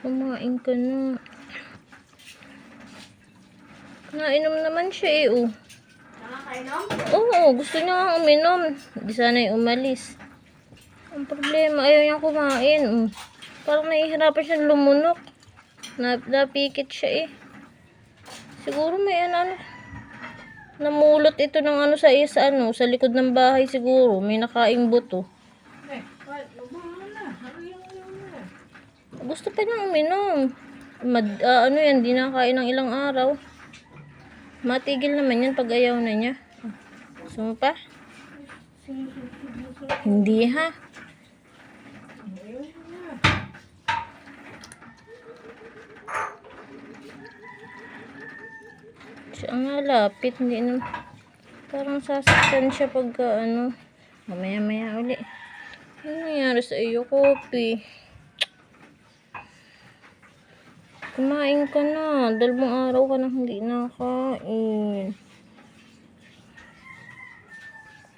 Kumain ka na. Nainom naman siya eh, oh. Nakakainom? Oo, gusto niya nga uminom. Di sana'y umalis. Ang problema, ayaw niya kumain. Oh. Parang nahihirapan siya lumunok. Napikit siya eh. Siguro may ano. Namulot ito ng ano sa sa likod ng bahay siguro. May nakaing buto. Gusto pa niyang uminom. Ano yan, di nakain ng ilang araw. Matigil naman yan pag ayaw na niya. Gusto mo pa? Hindi ha. Siya nga lapit, hindi na. Parang sasaktan siya pagka ano. Mamaya-maya uli. Ano nangyari sa iyo, Kopi? Kumain ka na. 2 araw ka na hindi nakain.